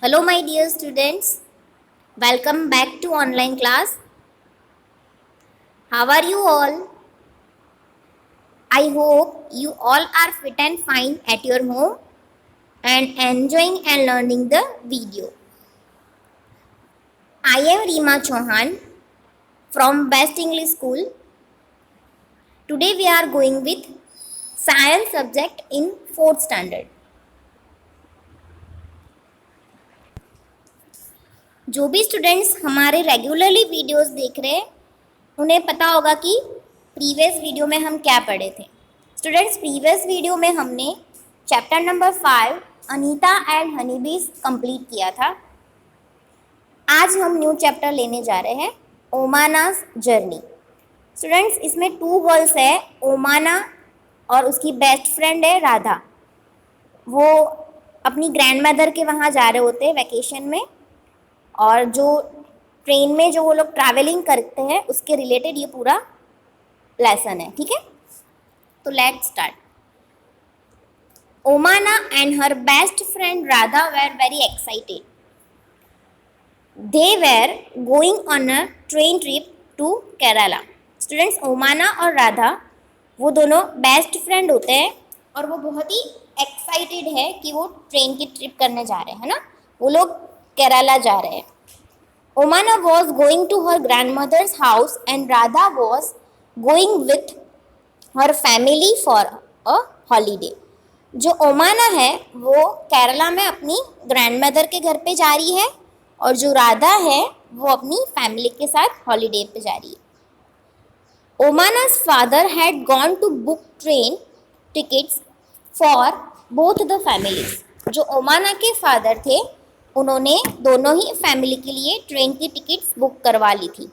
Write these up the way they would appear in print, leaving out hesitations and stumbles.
Hello, my dear students. Welcome back to online class. How are you all? I hope you all are fit and fine at your home and enjoying and learning the video. I am Reema Chauhan from Best English School. Today we are going with science subject in 4th standard. जो भी students हमारे regularly videos देख रहे हैं उन्हें पता होगा कि प्रीवियस वीडियो में हम क्या पढ़े थे। स्टूडेंट्स, प्रीवियस वीडियो में हमने chapter number 5 Anita and honeybees complete किया था। आज हम न्यू चैप्टर लेने जा रहे हैं, ओमानास जर्नी। स्टूडेंट्स, इसमें 2 गर्ल्स है, ओमाना और उसकी बेस्ट फ्रेंड है राधा। वो अपनी ग्रैंड मदर के वहाँ जा रहे होते हैं वैकेशन में, और जो ट्रेन में जो वो लोग ट्रैवलिंग करते हैं उसके रिलेटेड ये पूरा लेसन है। ठीक है, तो let's start. Omana and her best friend Radha were very excited. They were going on a train trip to Kerala. Students, Omana और राधा वो दोनों बेस्ट फ्रेंड होते हैं और वो बहुत ही एक्साइटेड है कि वो ट्रेन की ट्रिप करने जा रहे हैं ना, वो लोग केरला जा रहे हैं। Omana was going to her grandmother's house and Radha was going with her family for a holiday. जो ओमाना है वो केरला में अपनी ग्रैंडमदर के घर पे जा रही है और जो राधा है वो अपनी फैमिली के साथ हॉलीडे पे जा रही है। ओमाना's father had gone to book train tickets for both the families. जो ओमाना के फादर थे उन्होंने दोनों ही फैमिली के लिए ट्रेन की टिकट्स बुक करवा ली थी।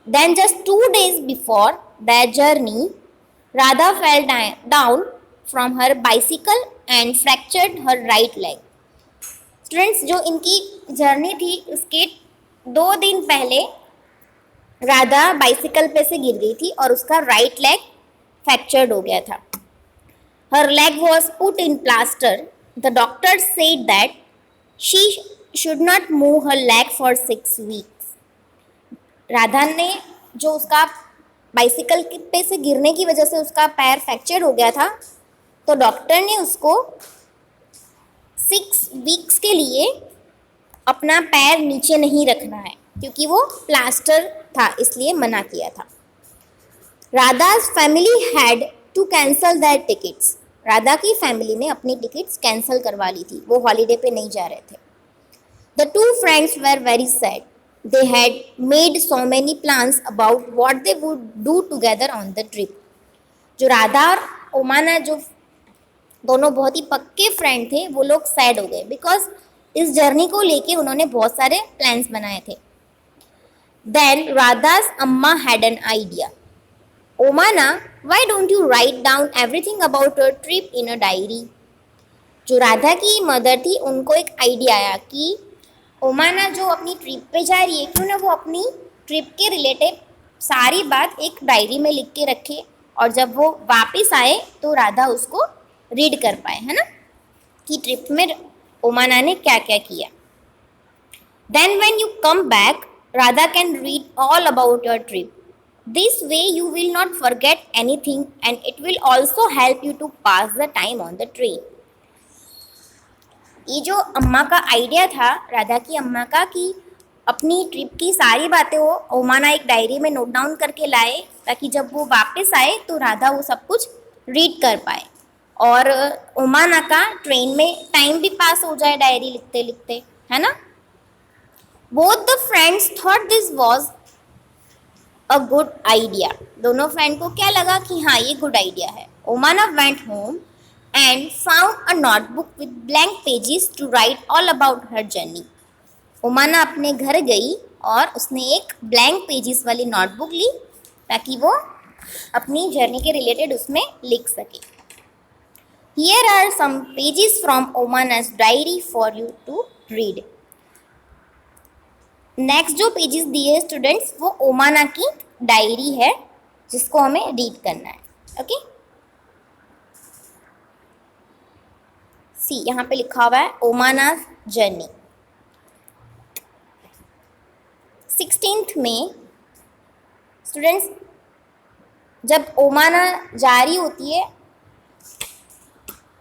Then just 2 days before that journey Radha fell down from her bicycle and fractured her right leg. Students, जो इनकी जर्नी थी उसके 2 दिन पहले राधा बाइसिकल पे से गिर गई थी और उसका राइट लेग फ्रैक्चर्ड हो गया था। हर leg was put in plaster. The doctor said that she should not move her leg for 6 weeks. Radha ने जो उसका बाइसिकल पे से गिरने की वजह से उसका पैर फ्रैक्चर हो गया था, तो डॉक्टर ने उसको 6 वीक्स के लिए अपना पैर नीचे नहीं रखना है क्योंकि वो प्लास्टर था, इसलिए मना किया था। राधा's family had to cancel their tickets. Radha की फैमिली ने अपनी टिकट्स कैंसिल करवा ली थी, वो हॉलीडे पे नहीं जा रहे थे। The two friends were very sad. They had made so many plans about what they would do together on the trip. जो राधा और ओमाना जो दोनों बहुत ही पक्के फ्रेंड थे वो लोग सैड हो गए बिकॉज इस जर्नी को लेके उन्होंने बहुत सारे प्लान्स बनाए थे। Then Radha's अम्मा had an idea. ओमाना, why don't you write down everything about your trip in a diary? जो राधा की मदर थी उनको एक आइडिया आया कि ओमाना जो अपनी ट्रिप पे जा रही है क्यों ना वो अपनी ट्रिप के रिलेटेड सारी बात एक डायरी में लिख के रखे और जब वो वापस आए तो राधा उसको रीड कर पाए, है ना, कि ट्रिप में ओमाना ने क्या क्या किया। Then when you come back Radha can read all about your trip. This way you will not forget anything and it will also help you to pass the time on the train. ये जो अम्मा का idea था राधा की अम्मा का कि अपनी ट्रिप की सारी बातें वो ओमाना एक डायरी में नोट डाउन करके लाए ताकि जब वो वापस आए तो राधा वो सब कुछ रीड कर पाए और ओमाना का ट्रेन में टाइम भी पास हो जाए डायरी लिखते लिखते, है ना। Both the friends thought this was a good idea. दोनों फ्रेंड को क्या लगा कि हाँ ये गुड आइडिया है। Omana went home and found a notebook with blank pages to write all about her journey. ओमाना अपने घर गई और उसने एक ब्लैंक पेजेस वाली नोटबुक ली ताकि वो अपनी जर्नी के रिलेटेड उसमें लिख सके। Here are some pages from Omana's diary for you to read. Next जो पेजेस दिए स्टूडेंट्स वो ओमाना की डायरी है जिसको हमें रीड करना है। ओके, सी यहाँ पे लिखा हुआ है ओमाना's जर्नी। 16th में स्टूडेंट्स जब ओमाना जा रही होती है,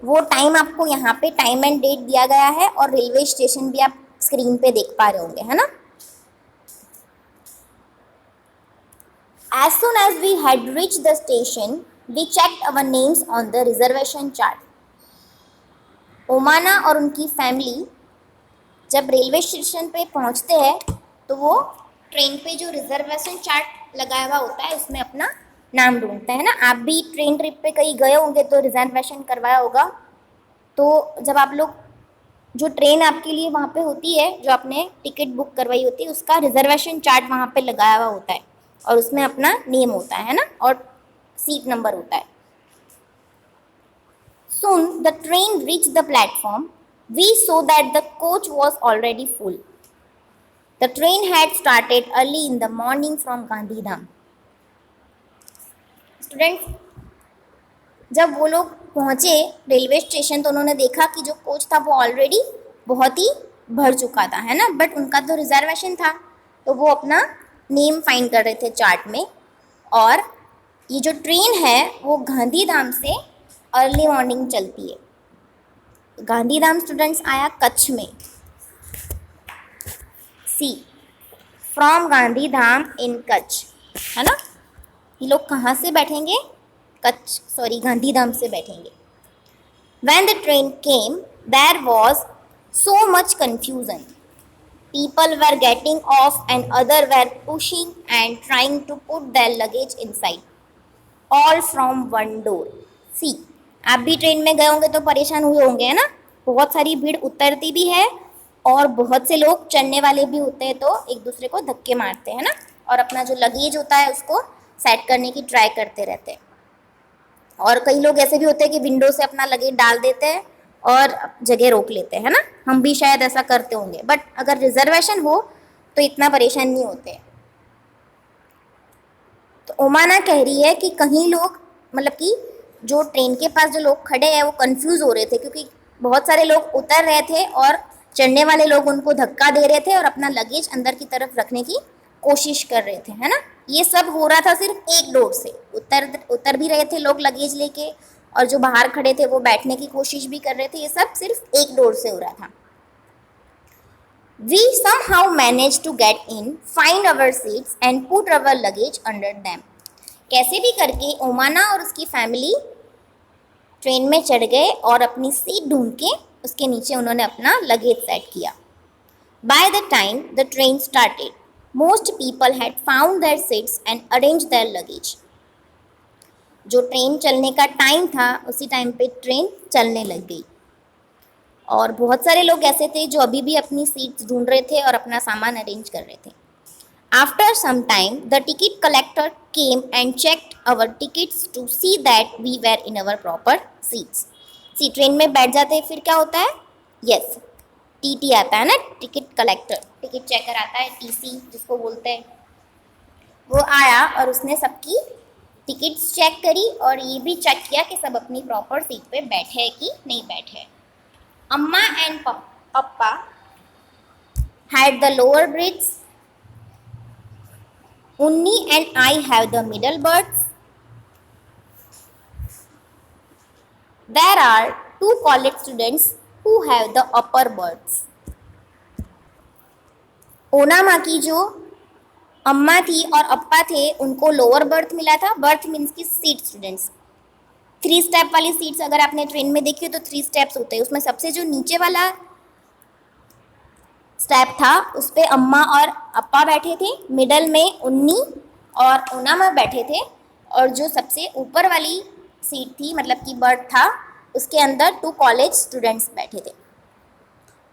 वो टाइम आपको यहाँ पे टाइम एंड डेट दिया गया है और रेलवे स्टेशन भी आप स्क्रीन पे देख पा रहे होंगे, है ना। As soon as we had reached the station, we checked our names on the reservation chart. ओमाना और उनकी फैमिली जब रेलवे स्टेशन पे पहुंचते हैं तो वो ट्रेन पे जो रिजर्वेशन चार्ट लगाया हुआ होता है उसमें अपना नाम ढूंढते हैं ना। आप भी ट्रेन ट्रिप पे कहीं गए होंगे तो रिजर्वेशन करवाया होगा, तो जब आप लोग जो ट्रेन आपके लिए वहाँ पे होती है, जो आपने टिकट बुक करवाई होती है, उसका रिजर्वेशन चार्ट वहाँ पे लगाया हुआ होता है और उसमें अपना नेम होता है ना, और सीट नंबर होता है। Soon the train reached the platform. We saw that the coach was already full. The train had started early in the morning from Gandhidham. Students जब वो लोग पहुँचे रेलवे स्टेशन तो उन्होंने देखा कि जो कोच था वो ऑलरेडी बहुत ही भर चुका था, है ना, बट उनका तो रिजर्वेशन था, तो वो अपना नेम फाइंड कर रहे थे चार्ट में। और ये जो ट्रेन है वो गांधीधाम से अर्ली मॉर्निंग चलती है। गांधीधाम स्टूडेंट्स आया कच्छ में। सी फ्रॉम गांधीधाम इन कच्छ, है ना। ये लोग कहाँ से बैठेंगे? गांधीधाम से बैठेंगे। When the train came, there was so much confusion. People were getting off and others were pushing and trying to put their luggage inside, all from one door. See, आप भी ट्रेन में गए होंगे तो परेशान हुए होंगे, है ना। बहुत सारी भीड़ उतरती भी है और बहुत से लोग चढ़ने वाले भी होते हैं, तो एक दूसरे को धक्के मारते हैं ना, और अपना जो लगेज होता है उसको सेट करने की ट्राई करते रहते हैं। और कई लोग ऐसे भी होते हैं कि विंडो से अपना लगेज डाल देते हैं और जगह रोक लेते हैं ना। हम भी शायद ऐसा करते होंगे, बट अगर रिजर्वेशन हो तो इतना परेशान नहीं होते। तो ओमाना कह रही है कि कहीं लोग, मतलब कि जो ट्रेन के पास जो लोग खड़े हैं वो कंफ्यूज हो रहे थे, क्योंकि बहुत सारे लोग उतर रहे थे और चढ़ने वाले लोग उनको धक्का दे रहे थे और अपना लगेज अंदर की तरफ रखने की कोशिश कर रहे थे, है ना। ये सब हो रहा था सिर्फ एक डोर से। उतर भी रहे थे लोग लगेज लेके, और जो बाहर खड़े थे वो बैठने की कोशिश भी कर रहे थे। ये सब सिर्फ एक डोर से हो रहा था। We somehow managed to get in, find our seats and put our luggage under them. कैसे भी करके ओमाना और उसकी फैमिली ट्रेन में चढ़ गए और अपनी सीट ढूंढ के उसके नीचे उन्होंने अपना लगेज सेट किया। By the time the train started, most people had found their seats and arranged their luggage. जो ट्रेन चलने का टाइम था उसी टाइम पे ट्रेन चलने लग गई, और बहुत सारे लोग ऐसे थे जो अभी भी अपनी सीट्स ढूंढ रहे थे और अपना सामान अरेंज कर रहे थे। After some time, the ticket collector came and checked our tickets to see that we were in our proper seats. See train में बैठ जाते हैं फिर क्या होता है? यस, टीटी आता है ना, टिकट कलेक्टर, टिकट चेकर आता है, टीसी जिसको बोलते हैं। वो आया और उसने सबकी टिकट्स चेक करी और ये भी चेक किया कि सब अपनी प्रॉपर सीट पे बैठे हैं कि नहीं बैठे। अम्मा and papa had the lower berths. Unni and I have the middle berths. There are 2 college students who have the upper berths. Onama की जो अम्मा थी और अप्पा थे उनको लोअर बर्थ मिला था। बर्थ मीन्स की सीट स्टूडेंट्स। 3 स्टेप वाली सीट्स अगर आपने ट्रेन में देखी हो तो 3 स्टेप्स होते हैं, उसमें सबसे जो नीचे वाला स्टेप था उस पर अम्मा और अप्पा बैठे थे, मिडल में उन्नी और ओनामा बैठे थे, और जो सबसे ऊपर वाली सीट थी, मतलब कि बर्थ था, उसके अंदर 2 कॉलेज स्टूडेंट्स बैठे थे।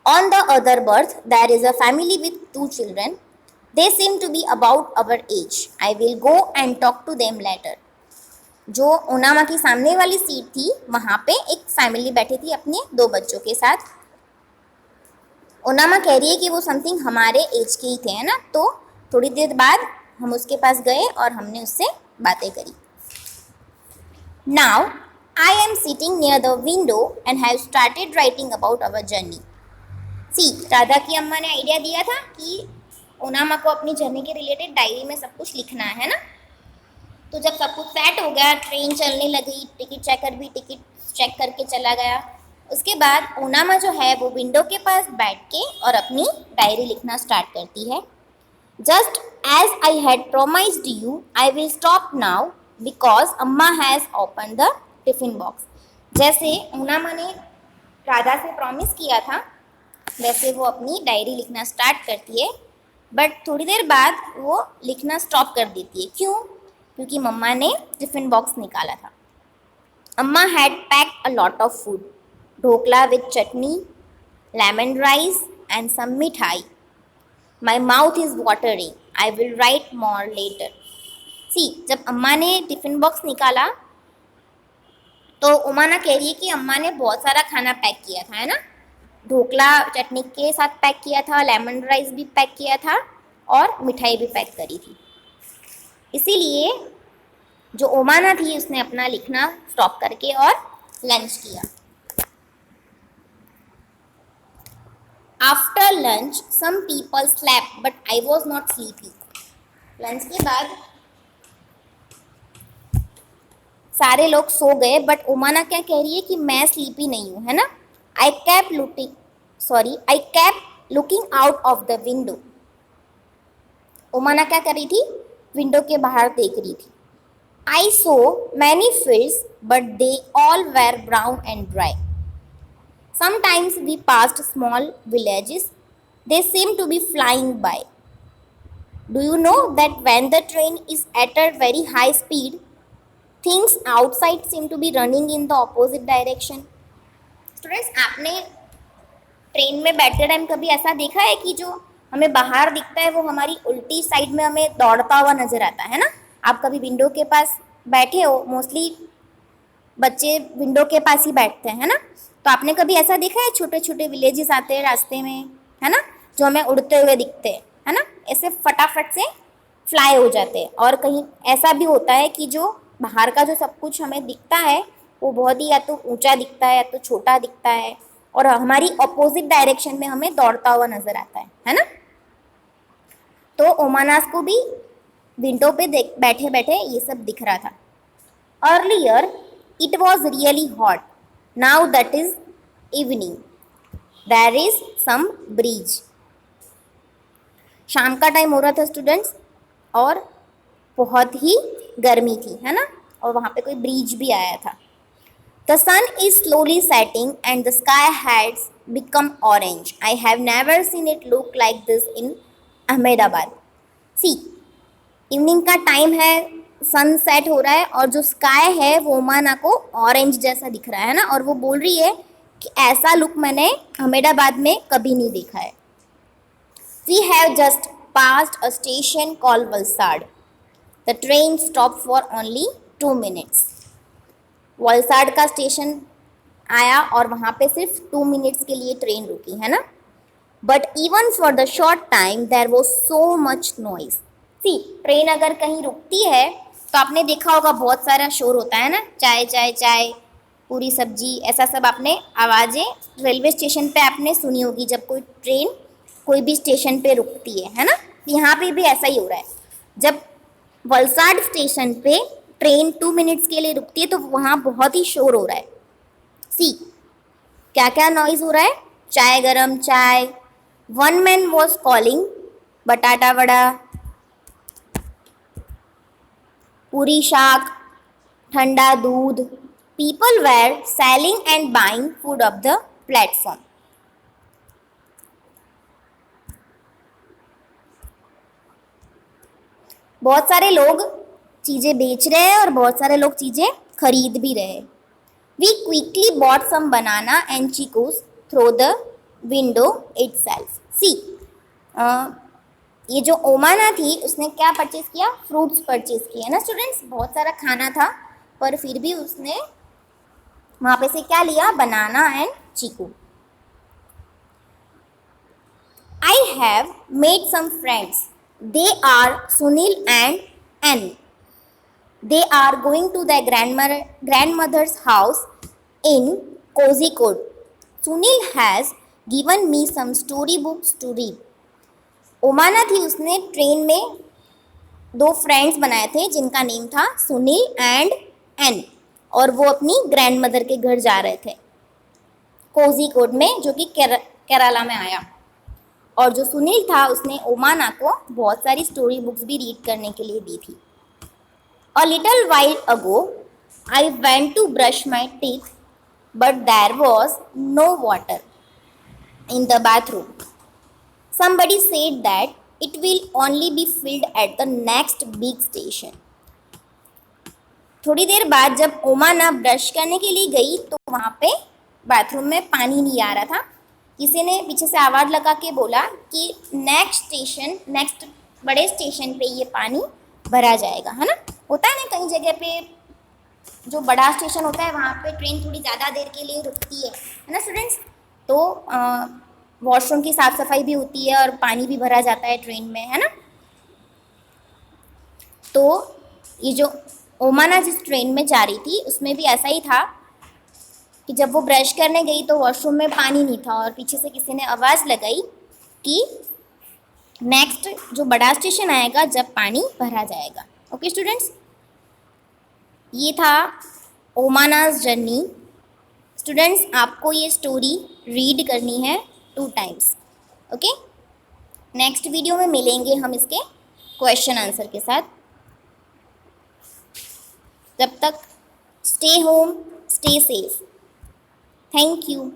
On the other berth, there is a family with 2 children. They seem to be about our age. I will go and talk to them later. जो ओनामा की सामने वाली सीट थी वहाँ पे एक फैमिली बैठी थी अपने 2 बच्चों के साथ। ओनामा कह रही है कि वो समथिंग हमारे एज के ही थे, है ना। तो थोड़ी देर बाद हम उसके पास गए और हमने उससे बातें करी। Now I am sitting near the window and have started writing about our journey. सी, राधा की अम्मा ने आइडिया दिया था कि ओनामा को अपनी जर्नी के रिलेटेड डायरी में सब कुछ लिखना है ना। तो जब सब कुछ सेट हो गया, ट्रेन चलने लगी, टिकट चेकर भी टिकट चेक करके चला गया, उसके बाद ओनामा जो है वो विंडो के पास बैठ के और अपनी डायरी लिखना स्टार्ट करती है। Just as I had promised you, I will stop now because amma has open the tiffin box. जैसे ओनामा ने राधा से प्रॉमिस किया था वैसे वो अपनी डायरी लिखना स्टार्ट करती है, बट थोड़ी देर बाद वो लिखना स्टॉप कर देती है। क्यों? क्योंकि मम्मा ने टिफिन बॉक्स निकाला था। Amma had packed a lot of food, dhokla with chutney, lemon rice and some mithai. My mouth is watering, I will write more later. See, जब अम्मा ने टिफिन बॉक्स निकाला तो उमाना कह रही है कि अम्मा ने बहुत सारा खाना पैक किया था, है ना। ढोकला चटनी के साथ पैक किया था, लेमन राइस भी पैक किया था और मिठाई भी पैक करी थी। इसीलिए जो ओमाना थी उसने अपना लिखना स्टॉप करके और लंच किया। After lunch some people slept but I was not sleepy. Lunch के बाद सारे लोग सो गए, बट ओमाना क्या कह रही है कि मैं स्लीपी नहीं हूँ, है ना। I kept looking out of the window. Omana क्या कर रही थी? विंडो के बाहर देख रही थी। I so many fields but they all were brown and dry. Sometimes we passed small villages. They seem to be flying by. Do you know that when the train is at a very high speed, things outside seem to be running in the opposite direction? Students, आपने train में बैठते time कभी ऐसा देखा है कि जो हमें बाहर दिखता है वो हमारी उल्टी साइड में हमें दौड़ता हुआ नजर आता है ना। आप कभी विंडो के पास बैठे हो, मोस्टली बच्चे विंडो के पास ही बैठते हैं, है ना। तो आपने कभी ऐसा देखा है छोटे छोटे विलेजेस आते हैं रास्ते में, है ना, जो हमें उड़ते हुए दिखते हैं, है ना, ऐसे फटाफट से फ्लाई हो जाते हैं। और कहीं ऐसा भी होता है कि जो बाहर का जो सब कुछ हमें दिखता है वो बहुत ही या तो ऊंचा दिखता है या तो छोटा दिखता है और हमारी अपोजिट डायरेक्शन में हमें दौड़ता हुआ नजर आता है ना। तो ओमानास को भी विंडो पे बैठे बैठे ये सब दिख रहा था। Earlier it was really hot, now that is evening, there is some breeze. शाम का टाइम हो रहा था स्टूडेंट्स और बहुत ही गर्मी थी, है ना, और वहाँ पे कोई ब्रीज भी आया था। The sun is slowly setting and the sky has become orange. I have never seen it look like this in Ahmedabad. See, evening का टाइम है, सन सेट हो रहा है और जो स्काई है वो ओमाना को ऑरेंज जैसा दिख रहा है ना, और वो बोल रही है कि ऐसा लुक मैंने अहमदाबाद में कभी नहीं देखा है। We have just passed a station called Valsad. The train stopped for only 2 minutes. Valsad का स्टेशन आया और वहाँ पे सिर्फ 2 मिनट्स के लिए ट्रेन रुकी, है ना। But even for the short time there was so much noise. See, train अगर कहीं रुकती है तो आपने देखा होगा बहुत सारा शोर होता है ना, चाय चाय चाय, पूरी सब्जी, ऐसा सब आपने आवाज़ें रेलवे स्टेशन पे आपने सुनी होगी जब कोई ट्रेन कोई भी स्टेशन पे रुकती है ना। यहाँ पे भी ऐसा ही हो रहा है। जब वलसाड स्टेशन पे ट्रेन 2 मिनट्स के लिए रुकती है तो वहाँ बहुत ही शोर हो रहा है। सी, क्या क्या नॉइज हो रहा है? चाय गरम चाय, वन मैन वॉज कॉलिंग बटाटा वड़ा, पूरी शाक, ठंडा दूध, people were selling and buying food off the platform. बहुत सारे लोग चीज़ें बेच रहे हैं और बहुत सारे लोग चीज़ें खरीद भी रहे हैं। We quickly bought some banana and chikoos through the window itself. See, ये जो ओमाना थी उसने क्या परचेज किया? फ्रूट्स परचेज किए ना स्टूडेंट्स। बहुत सारा खाना था पर फिर भी उसने वहाँ पे से क्या लिया? Banana and chikoo. I have made some friends, they are Sunil and Annie. They are going to their grandmother's house in Kozhikode. Sunil has given me some storybooks to read. ओमाना थी, उसने ट्रेन में दो फ्रेंड्स बनाए थे जिनका नेम था Sunil and N, और वो अपनी ग्रैंडमदर के घर जा रहे थे कोझिकोड में, जो कि केरला में आया। और जो सुनील था उसने ओमाना को बहुत सारी स्टोरी बुक्स भी रीड करने के लिए दी थी। A little while ago, I went to brush my teeth, but there was no water in the bathroom. Somebody said that it will only be filled at the next big station. थोड़ी देर बाद जब ओमाना brush करने के लिए गई तो वहाँ पे बाथरूम में पानी नहीं आ रहा था। किसी ने पीछे से आवाज़ लगा के बोला कि नेक्स्ट बड़े स्टेशन पे ये पानी भरा जाएगा, है ना। होता है ना कई जगह पे जो बड़ा स्टेशन होता है वहाँ पे ट्रेन थोड़ी ज़्यादा देर के लिए रुकती है ना स्टूडेंट्स। तो वॉशरूम की साफ़ सफाई भी होती है और पानी भी भरा जाता है ट्रेन में, है ना। तो ये जो ओमाना जिस ट्रेन में जा रही थी उसमें भी ऐसा ही था कि जब वो ब्रश करने गई तो वॉशरूम में पानी नहीं था और पीछे से किसी ने आवाज़ लगाई कि नेक्स्ट जो बड़ा स्टेशन आएगा जब पानी भरा जाएगा। ओके स्टूडेंट्स, ये था ओमानाज जर्नी। स्टूडेंट्स, आपको ये स्टोरी रीड करनी है 2 टाइम्स। ओके, नेक्स्ट वीडियो में मिलेंगे हम इसके क्वेश्चन आंसर के साथ। जब तक stay home, stay safe. Thank you.